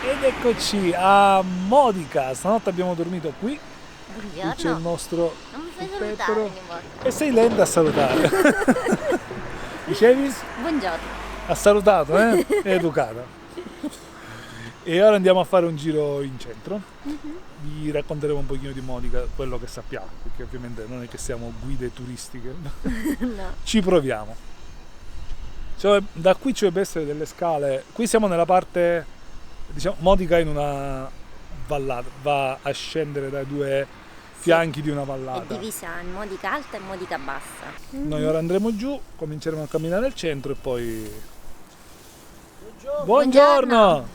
Ed eccoci a Modica, stanotte abbiamo dormito qui, qui c'è il Buongiorno. nostro Non mi fai Peppero salutare ogni volta. e sei lenta a salutare. Dicevi? Buongiorno. Ha salutato, eh? È educata. E ora andiamo a fare un giro in centro. Vi racconteremo un pochino di Modica, quello che sappiamo, perché ovviamente non è che siamo guide turistiche. No. Ci proviamo. Cioè, da qui ci dovrebbe essere delle scale. Qui siamo nella parte, diciamo, Modica in una vallata, va a scendere dai due fianchi di una È vallata. divisa in Modica alta e Modica bassa. Noi ora andremo giù, cominceremo a camminare al centro e poi... Buongiorno. Buongiorno!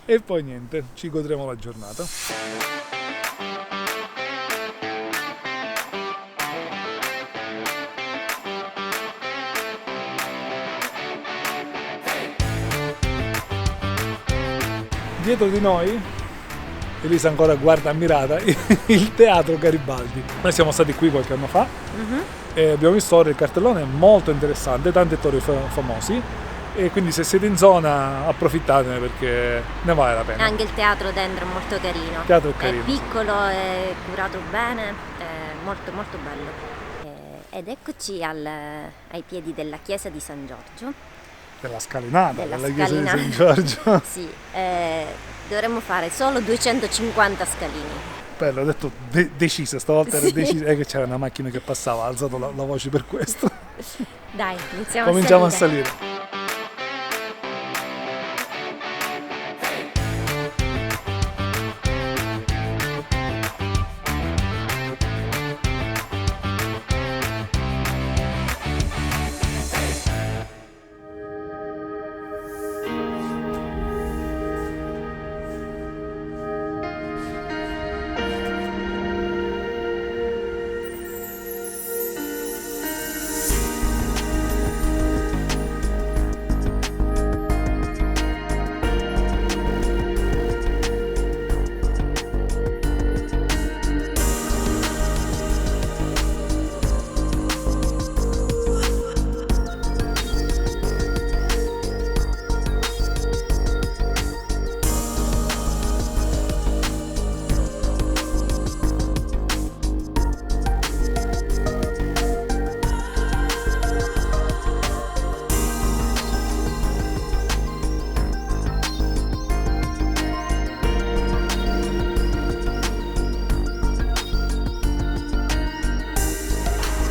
E poi niente, ci godremo la giornata. Dietro di noi, Elisa ancora guarda ammirata, il teatro Garibaldi. Noi siamo stati qui qualche anno fa e abbiamo visto ora il cartellone, è molto interessante, tanti attori famosi, e quindi se siete in zona approfittatene perché ne vale la pena. Anche il teatro dentro è molto carino. Il teatro è carino. È piccolo, è curato bene, è molto molto bello. Ed eccoci ai piedi della chiesa di San Giorgio. Della scalinata, Della della chiesa di San scalinata. Giorgio. Sì, dovremmo fare solo 250 scalini. Bello, ho detto decisa, stavolta era decisa, è che c'era una macchina che passava, ha alzato la voce per questo. Dai, iniziamo Cominciamo a a salire. salire.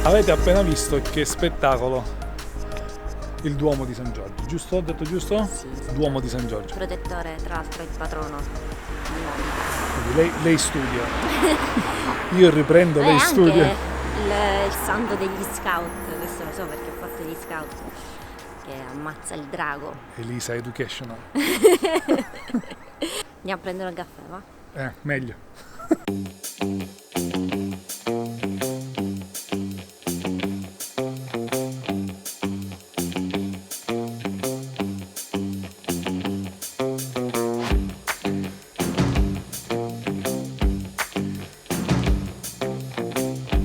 Avete appena visto che spettacolo il Duomo di San Giorgio, giusto? Ho detto giusto? Sì. Duomo di San Giorgio. Protettore, tra l'altro, il patrono di Modica. Quindi lei studia. Io riprendo, lei anche studia. il santo degli scout, questo lo so perché ho fatto gli scout, che ammazza il drago. Elisa Educational. Andiamo a prendere un caffè, va? Meglio.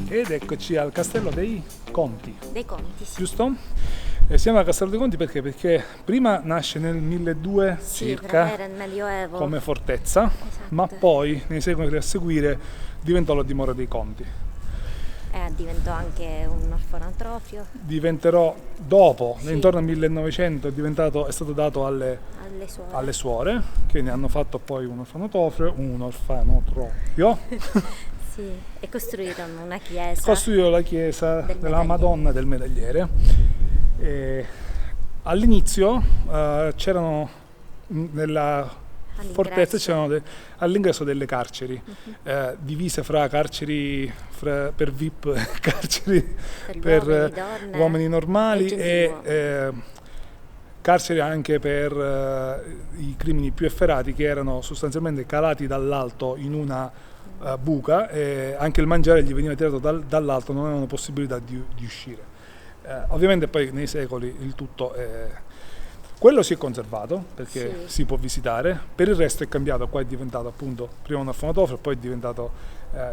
Ed eccoci al Castello dei Conti, Dei conti, sì. giusto? Siamo al Castello dei Conti perché prima nasce nel 1200 Sì, circa era il Medioevo. come fortezza, Esatto. ma poi nei secoli a seguire diventò la dimora dei Conti. Diventò anche un orfanotrofio Diventerò dopo, Sì. intorno al 1900, è stato dato alle suore. alle suore, che ne hanno fatto poi un orfanotrofio. Sì, è costruita una chiesa. Costruito la chiesa Del della Medagliere. Madonna del Medagliere. E all'inizio c'erano nella fortezza all'ingresso delle carceri, divise fra carceri per VIP, carceri Per per uomini, donne uomini normali e e carceri anche per i crimini più efferati, che erano sostanzialmente calati dall'alto in una buca, e anche il mangiare gli veniva tirato dall'alto, non avevano possibilità di uscire. Ovviamente poi nei secoli il tutto Quello si è conservato perché Sì. si può visitare, per il resto è cambiato, qua è diventato appunto prima un affonatofero, poi è diventato,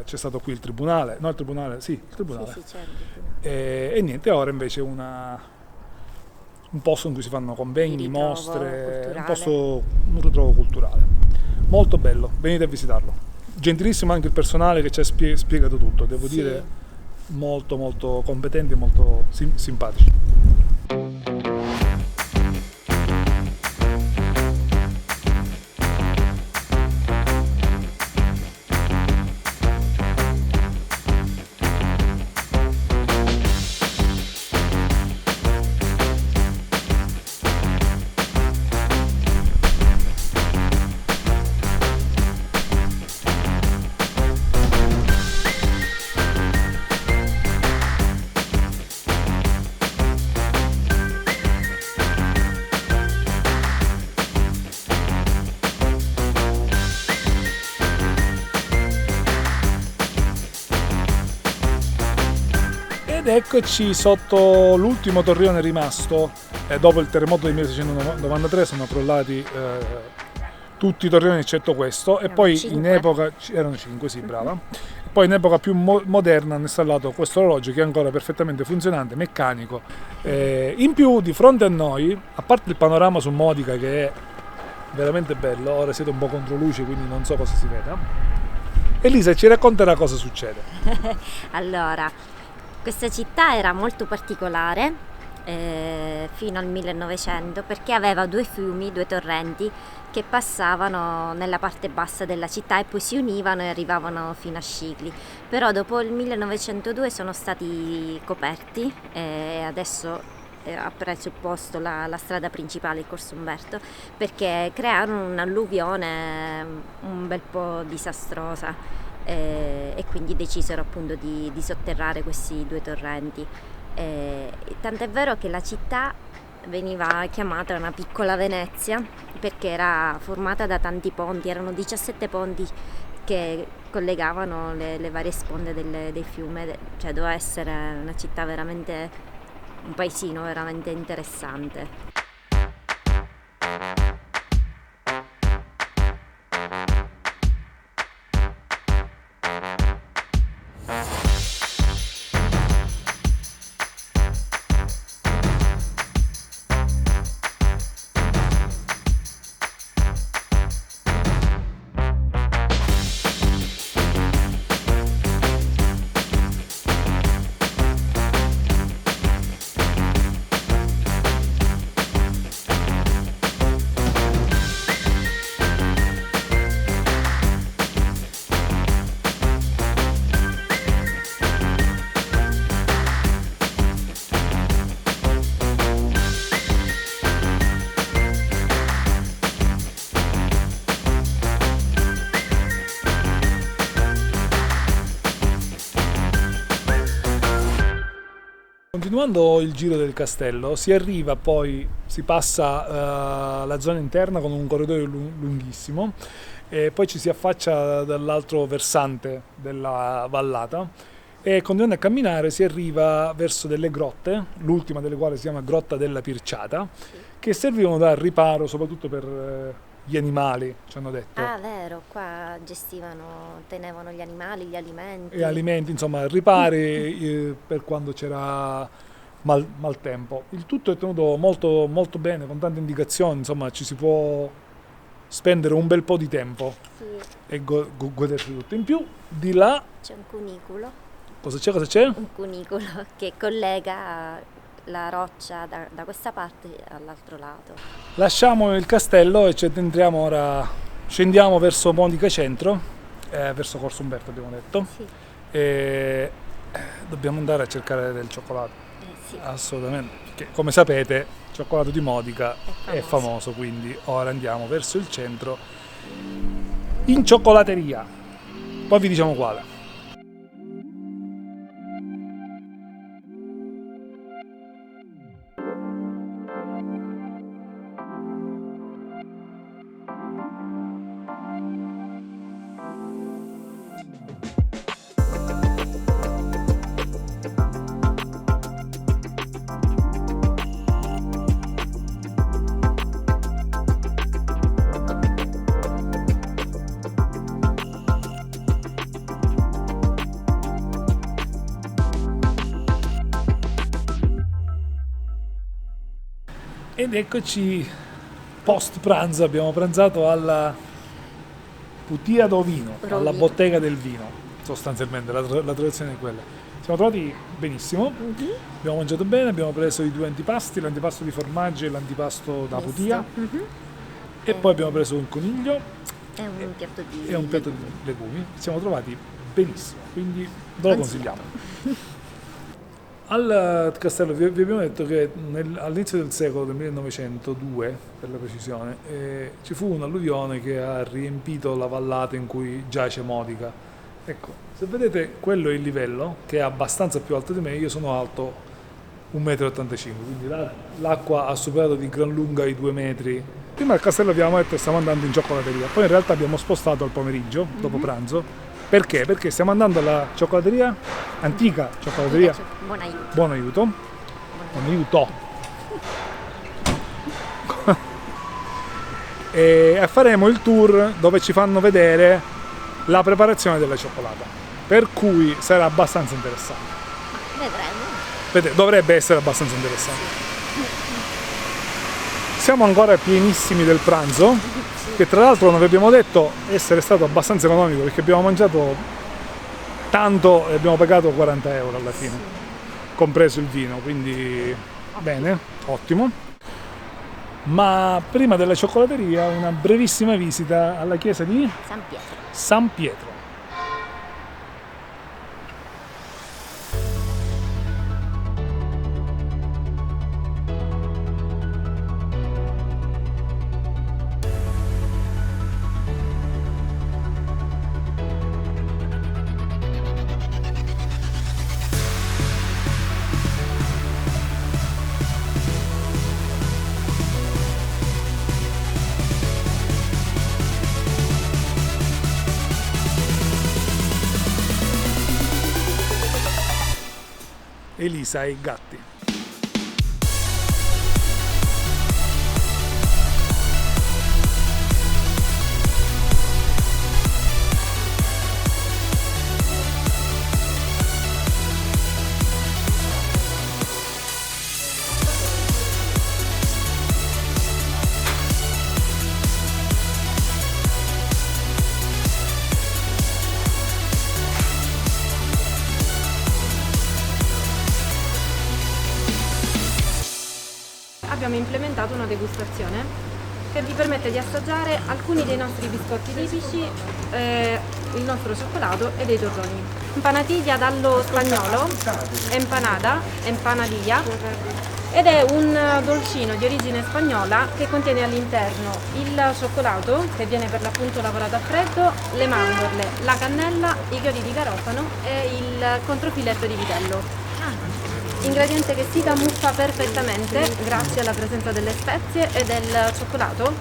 c'è stato qui il tribunale, no il tribunale, sì, il Sì, tribunale, sì, certo. e niente, ora invece è un posto in cui si fanno Di convegni, ritrovo mostre, un culturale. posto, un ritrovo culturale. Molto bello, venite a visitarlo. Gentilissimo anche il personale che ci ha spiegato tutto, devo Sì. dire molto molto competenti e molto simpatici. Ed eccoci sotto l'ultimo torrione rimasto, dopo il terremoto del 1693 sono crollati tutti i torrioni eccetto questo, e Erano poi in 5. epoca, erano 5, sì, brava, e poi in epoca più moderna hanno installato questo orologio che è ancora perfettamente funzionante, meccanico. In più di fronte a noi, a parte il panorama su Modica che è veramente bello, ora siete un po' contro luce quindi non so cosa si veda, Elisa ci racconterà cosa succede. Allora, questa città era molto particolare fino al 1900 perché aveva due fiumi, due torrenti che passavano nella parte bassa della città e poi si univano e arrivavano fino a Scicli. Però dopo il 1902 sono stati coperti e adesso ha preso posto la strada principale, il Corso Umberto, perché crearono un'alluvione un bel po' disastrosa e quindi decisero appunto di sotterrare questi due torrenti. Tant'è vero che la città veniva chiamata una piccola Venezia perché era formata da tanti ponti, erano 17 ponti che collegavano le varie sponde del fiume, cioè doveva essere una città veramente, un paesino veramente interessante. Continuando il giro del castello si arriva poi, si passa la zona interna con un corridoio lunghissimo e poi ci si affaccia dall'altro versante della vallata e continuando a camminare si arriva verso delle grotte, l'ultima delle quali si chiama Grotta della Pirciata, che servivano da riparo soprattutto per gli animali, ci hanno detto. Ah, vero, qua tenevano gli animali, gli alimenti. E alimenti, insomma, ripari per quando c'era maltempo. Il tutto è tenuto molto, molto bene, con tante indicazioni, insomma, ci si può spendere un bel po' di tempo Sì, e godersi tutto. In più, di là, c'è un cunicolo. cosa c'è? Cosa c'è? Un cunicolo che collega la roccia da questa parte all'altro lato. Lasciamo il castello e ci addentriamo ora, scendiamo verso Modica Centro, verso Corso Umberto abbiamo detto, Sì, e dobbiamo andare a cercare del cioccolato. sì, Assolutamente, perché come sapete il cioccolato di Modica è famoso. famoso, quindi ora andiamo verso il centro in cioccolateria, poi vi diciamo quale. Ed eccoci, post pranzo, abbiamo pranzato alla Putia do Vino, alla bottega del vino, sostanzialmente, la traduzione è quella. Siamo trovati benissimo, abbiamo mangiato bene, abbiamo preso i 2 antipasti, l'antipasto di formaggi e l'antipasto da Putia, e poi abbiamo preso un coniglio e un piatto di legumi. Siamo trovati benissimo, quindi ve lo consigliamo. Al castello vi abbiamo detto che all'inizio del secolo, del 1902 per la precisione, ci fu un'alluvione che ha riempito la vallata in cui giace Modica. Ecco, se vedete quello è il livello, che è abbastanza più alto di me, io sono alto 1,85 m, quindi l'acqua ha superato di gran lunga i 2 metri. Prima al castello abbiamo detto che stiamo andando in cioccolateria, poi in realtà abbiamo spostato al pomeriggio, dopo pranzo. Perché? Perché stiamo andando alla cioccolateria, antica cioccolateria Buon Aiuto. E faremo il tour dove ci fanno vedere la preparazione della cioccolata, per cui sarà abbastanza interessante. Vedremo. Dovrebbe essere abbastanza interessante. Siamo ancora pienissimi del pranzo, che tra l'altro non vi abbiamo detto essere stato abbastanza economico, perché abbiamo mangiato tanto e abbiamo pagato 40 euro alla fine, compreso il vino, quindi bene, ottimo. Ma prima della cioccolateria una brevissima visita alla chiesa di San Pietro. Elisa e i gatti. Abbiamo implementato una degustazione che vi permette di assaggiare alcuni dei nostri biscotti tipici, il nostro cioccolato e dei torroni. Empanadilla dallo spagnolo, empanadilla, ed è un dolcino di origine spagnola che contiene all'interno il cioccolato, che viene per l'appunto lavorato a freddo, le mandorle, la cannella, i chiodi di garofano e il controfiletto di vitello. Ingrediente che si camuffa perfettamente grazie alla presenza delle spezie e del cioccolato.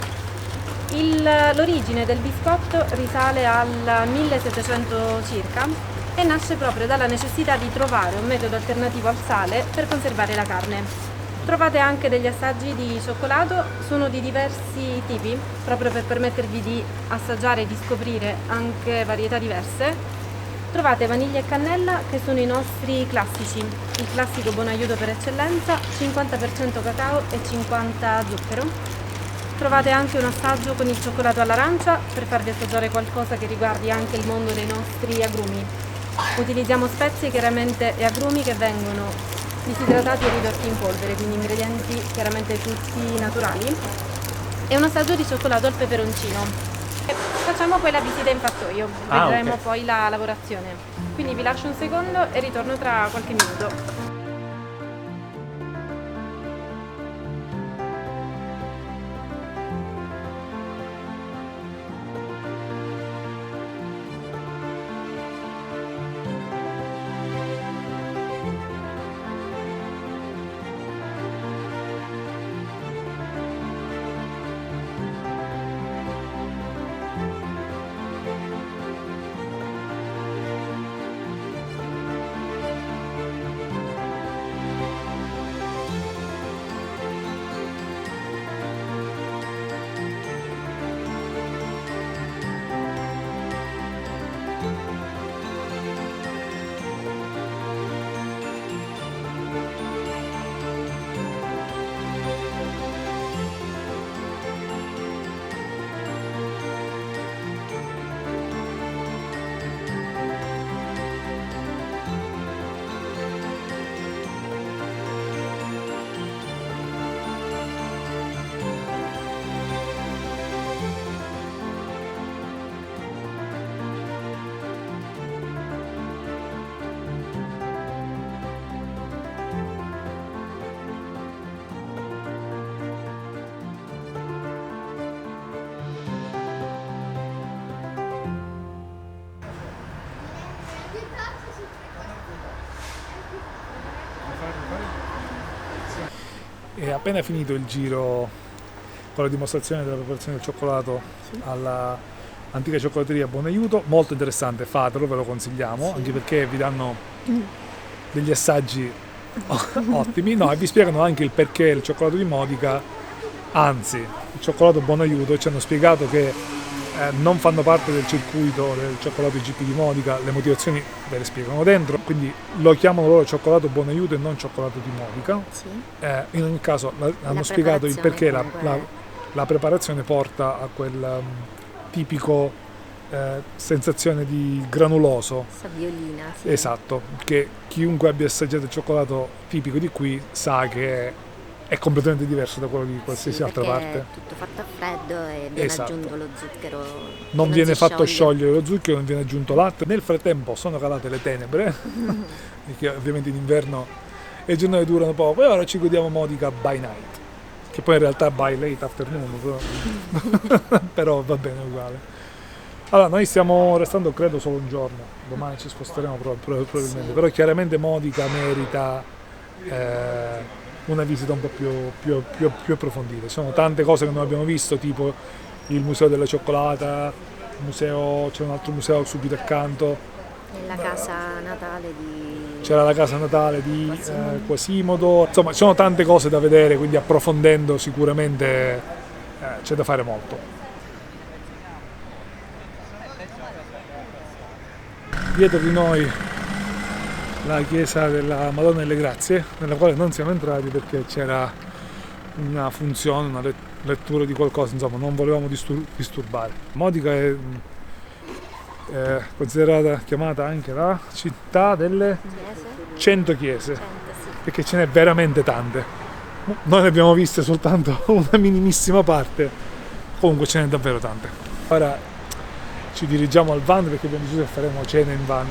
L'origine del biscotto risale al 1700 circa e nasce proprio dalla necessità di trovare un metodo alternativo al sale per conservare la carne. Trovate anche degli assaggi di cioccolato, sono di diversi tipi, proprio per permettervi di assaggiare e di scoprire anche varietà diverse. Trovate vaniglia e cannella, che sono i nostri classici, il classico Buon Aiuto per eccellenza, 50% cacao e 50 zucchero. Trovate anche un assaggio con il cioccolato all'arancia, per farvi assaggiare qualcosa che riguardi anche il mondo dei nostri agrumi. Utilizziamo spezie chiaramente e agrumi che vengono disidratati e ridotti in polvere, quindi ingredienti chiaramente tutti naturali. E un assaggio di cioccolato al peperoncino. Facciamo poi la visita in fattoio, vedremo poi la lavorazione. Quindi vi lascio un secondo e ritorno tra qualche minuto. è appena finito il giro con la dimostrazione della preparazione del cioccolato alla antica cioccolateria Buonaiuto, molto interessante, fatelo, ve lo consigliamo, anche perché vi danno degli assaggi ottimi, no, e vi spiegano anche il perché il cioccolato di Modica, anzi il cioccolato Buonaiuto, ci hanno spiegato che non fanno parte del circuito del cioccolato IGP di Modica, le motivazioni ve le spiegano dentro, quindi lo chiamano loro cioccolato Buonaiuto e non cioccolato di Modica. In ogni caso hanno spiegato il perché la preparazione porta a quel tipico sensazione di granuloso, Saviolina, sì. esatto, che chiunque abbia assaggiato il cioccolato tipico di qui sa che è completamente diverso da quello di qualsiasi altra parte. È tutto fatto a freddo e viene Esatto. aggiunto lo zucchero. Non che viene si fatto scioglie. sciogliere lo zucchero, non viene aggiunto latte. Nel frattempo sono calate le tenebre, perché ovviamente in inverno le giornate durano poco, e ora ci godiamo Modica by night, che poi in realtà by late afternoon, però va bene uguale. Allora, noi stiamo restando credo solo un giorno, domani ci sposteremo probabilmente, però chiaramente Modica merita una visita un po' più approfondita. Ci sono tante cose che non abbiamo visto, tipo il museo della cioccolata, c'è un altro museo subito accanto, Nella casa natale di... c'era la casa natale di Quasimodo, insomma ci sono tante cose da vedere, quindi approfondendo sicuramente c'è da fare molto. Dietro di noi la chiesa della Madonna delle Grazie, nella quale non siamo entrati perché c'era una funzione, una lettura di qualcosa, insomma non volevamo disturbare. Modica è considerata, chiamata anche la città delle 100 chiese, Sì. perché ce n'è veramente tante. Noi ne abbiamo viste soltanto una minimissima parte, comunque ce n'è davvero tante. Ora ci dirigiamo al van perché abbiamo deciso che faremo cena in van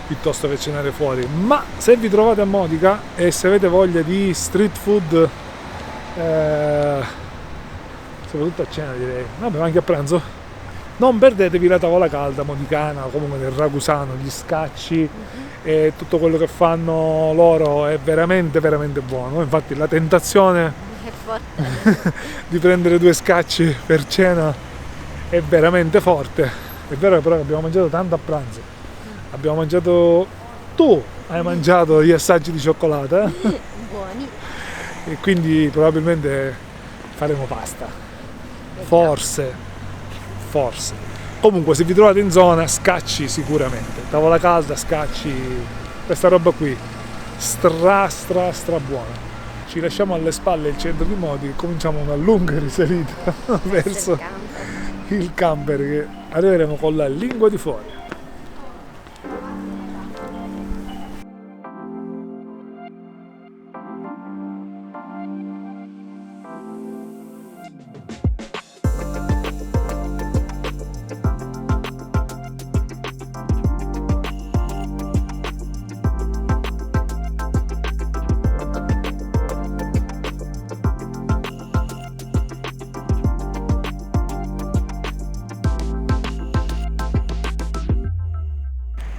piuttosto che cenare fuori, ma se vi trovate a Modica e se avete voglia di street food, soprattutto a cena direi, vabbè, ma anche a pranzo, non perdetevi la tavola calda modicana, comunque del ragusano, gli scacci e tutto quello che fanno loro è veramente veramente buono. Infatti la tentazione È forte. di prendere 2 scacci per cena è veramente forte. È vero che però abbiamo mangiato tanto a pranzo, abbiamo mangiato, tu hai mangiato gli assaggi di cioccolata Buoni. e quindi probabilmente faremo pasta, forse. Comunque se vi trovate in zona, scacci sicuramente, tavola calda, scacci, questa roba qui stra buona. Ci lasciamo alle spalle il centro di Modica e cominciamo una lunga risalita verso il camper, che arriveremo con la lingua di fuori.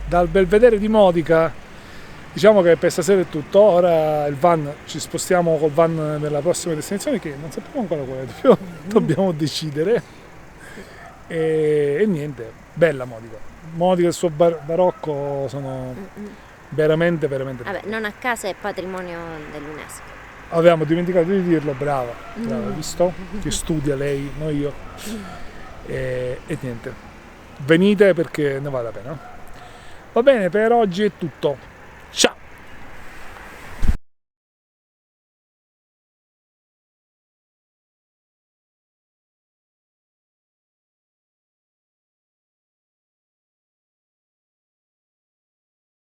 Dal Belvedere di Modica diciamo che per stasera è tutto. Ora il van, ci spostiamo col van nella prossima destinazione che non sappiamo ancora qual è, dobbiamo decidere. E niente, bella Modica e il suo barocco sono veramente Vabbè, non a caso è patrimonio dell'UNESCO. avevamo dimenticato di dirlo, brava, visto? Che studia lei, non io. E niente, venite perché ne vale la pena. Va bene, per oggi è tutto.